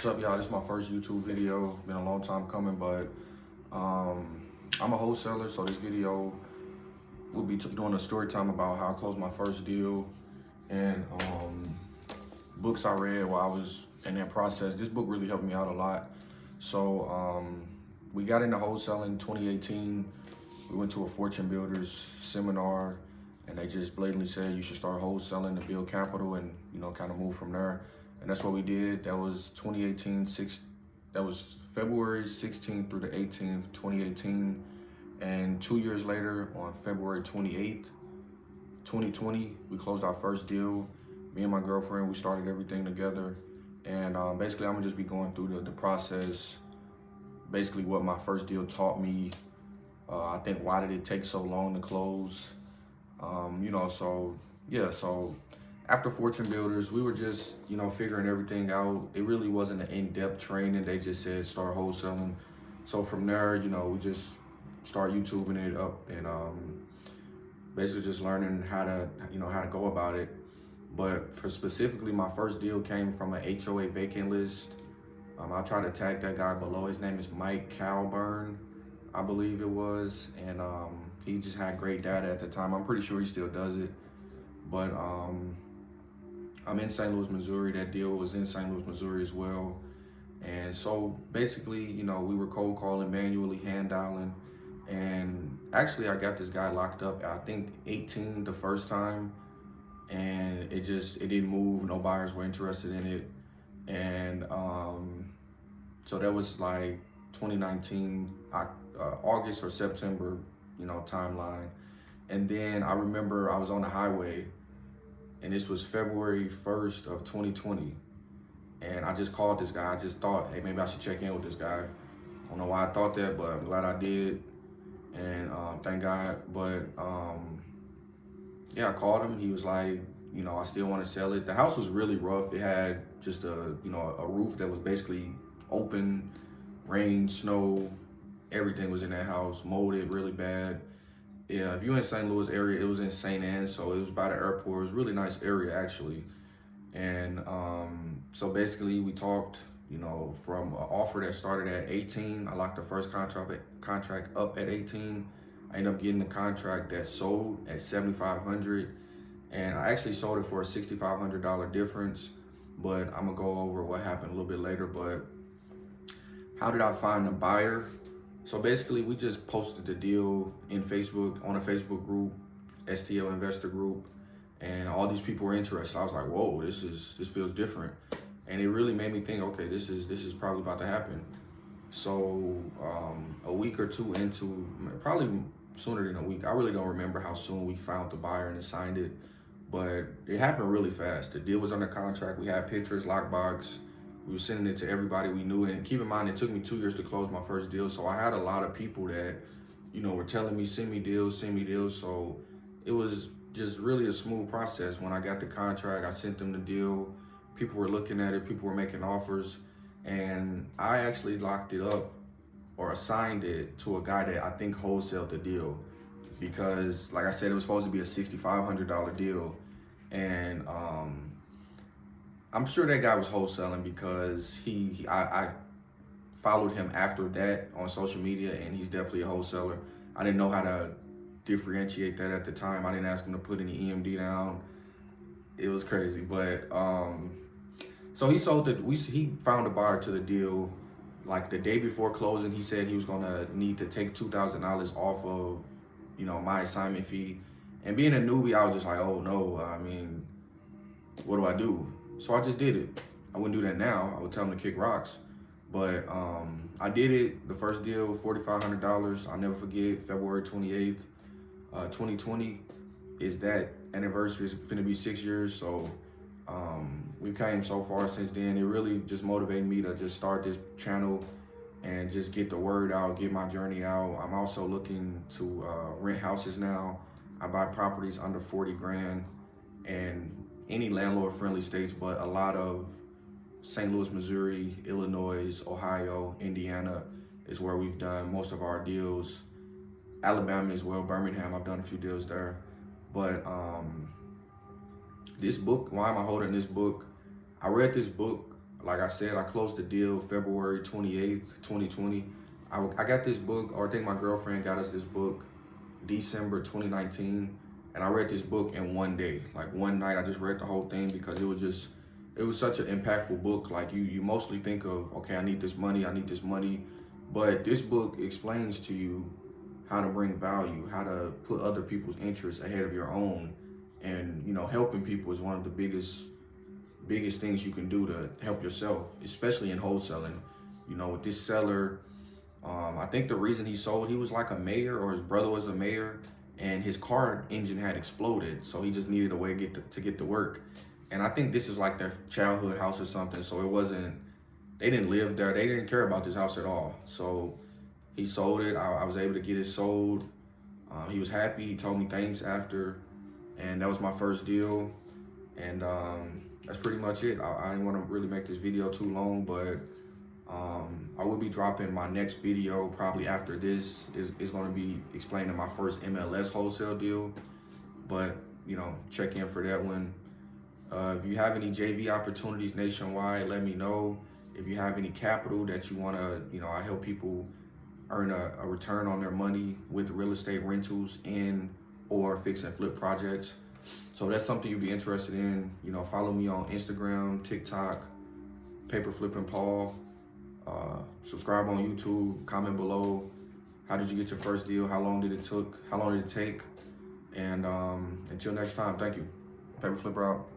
What's up, y'all? This is my first YouTube video. Been a long time coming, but I'm a wholesaler, so this video will be doing a story time about how I closed my first deal and books I read while I was in that process. This book really helped me out a lot. So we got into wholesaling in 2018. We went to a Fortune Builders seminar, and they just blatantly said you should start wholesaling to build capital and kind of move from there. And that's what we did. That was 2018. That was February 16th through the 18th, 2018. And 2 years later, on February 28th, 2020, we closed our first deal. Me and my girlfriend, we started everything together. And basically, I'm gonna just be going through the process, basically what my first deal taught me. I think why did it take so long to close? So after Fortune Builders, we were just, figuring everything out. It really wasn't an in-depth training. They just said start wholesaling. So from there, we just start YouTubing it up and basically just learning how to go about it. But for specifically, my first deal came from an HOA vacant list. I'll try to tag that guy below. His name is Mike Calburn, I believe it was. And he just had great data at the time. I'm pretty sure he still does it. But I'm in St. Louis, Missouri. That deal was in St. Louis, Missouri as well. And so basically, we were cold calling, manually hand dialing. And actually, I got this guy locked up, I think 18 the first time. And it didn't move. No buyers were interested in it. And so that was like 2019, August or September, timeline. And then I remember I was on the highway, and this was February 1st of 2020. And I just called this guy. I just thought, hey, maybe I should check in with this guy. I don't know why I thought that, but I'm glad I did. And thank God. But yeah, I called him. He was like, I still want to sell it. The house was really rough. It had just a roof that was basically open, rain, snow, everything was in that house, molded really bad. Yeah, if you're in St. Louis area, it was in St. Anne, so it was by the airport. It was a really nice area, actually. And so basically we talked, from an offer that started at 18. I locked the first contract up at 18. I ended up getting the contract that sold at 7,500. And I actually sold it for a $6,500 difference, but I'm gonna go over what happened a little bit later. But how did I find a buyer? So basically, we just posted the deal in Facebook, on a Facebook group, STL Investor Group, and all these people were interested. I was like, whoa, this feels different. And it really made me think, okay, this is probably about to happen. So a week or two into, probably sooner than a week, I really don't remember how soon we found the buyer and signed it, but it happened really fast. The deal was under contract. We had pictures, lockbox. We were sending it to everybody we knew. And keep in mind, it took me 2 years to close my first deal. So I had a lot of people that, were telling me, send me deals. So it was just really a smooth process. When I got the contract, I sent them the deal. People were looking at it. People were making offers. And I actually locked it up or assigned it to a guy that I think wholesaled the deal. Because, like I said, it was supposed to be a $6,500 deal. And I'm sure that guy was wholesaling because I followed him after that on social media, and he's definitely a wholesaler. I didn't know how to differentiate that at the time. I didn't ask him to put any EMD down. It was crazy, but so he sold it. He found a buyer to the deal. Like the day before closing, he said he was gonna need to take $2,000 off of my assignment fee. And being a newbie, I was just like, oh no, I mean, what do I do? So I just did it. I wouldn't do that now. I would tell him to kick rocks. But I did it. The first deal, $4,500. I'll never forget, February 28th, 2020 is that anniversary. It's finna be 6 years. So we came so far since then. It really just motivated me to just start this channel and just get the word out, get my journey out. I'm also looking to rent houses now. I buy properties under 40 grand and any landlord-friendly states, but a lot of St. Louis, Missouri, Illinois, Ohio, Indiana is where we've done most of our deals. Alabama as well, Birmingham, I've done a few deals there. But this book, why am I holding this book? I read this book Like I said, I closed the deal February 28th, 2020. I got this book, or I think my girlfriend got us this book December 2019, and I read this book in one day. Like one night, I just read the whole thing because it was such an impactful book. Like you mostly think of, okay, I need this money, but this book explains to you how to bring value, how to put other people's interests ahead of your own, and helping people is one of the biggest things you can do to help yourself, especially in wholesaling. With this seller, I think the reason he sold, he was like a mayor, or his brother was a mayor, and his car engine had exploded, so he just needed a way to get to work. And I think this is like their childhood house or something, so it wasn't, they didn't live there, they didn't care about this house at all. So he sold it. I was able to get it sold. He was happy. He told me thanks after, and that was my first deal. And that's pretty much it. I didn't want to really make this video too long, but I will be dropping my next video probably after this. Is going to be explaining my first MLS wholesale deal, but check in for that one. If you have any JV opportunities nationwide, let me know. If you have any capital that you want to, I help people earn a return on their money with real estate rentals and or fix and flip projects. So that's something you'd be interested in. Follow me on Instagram, TikTok, Paper Flipping Paul. Subscribe on YouTube. Comment below. How did you get your first deal? How long did it take? And until next time, thank you. Paper Flipper out.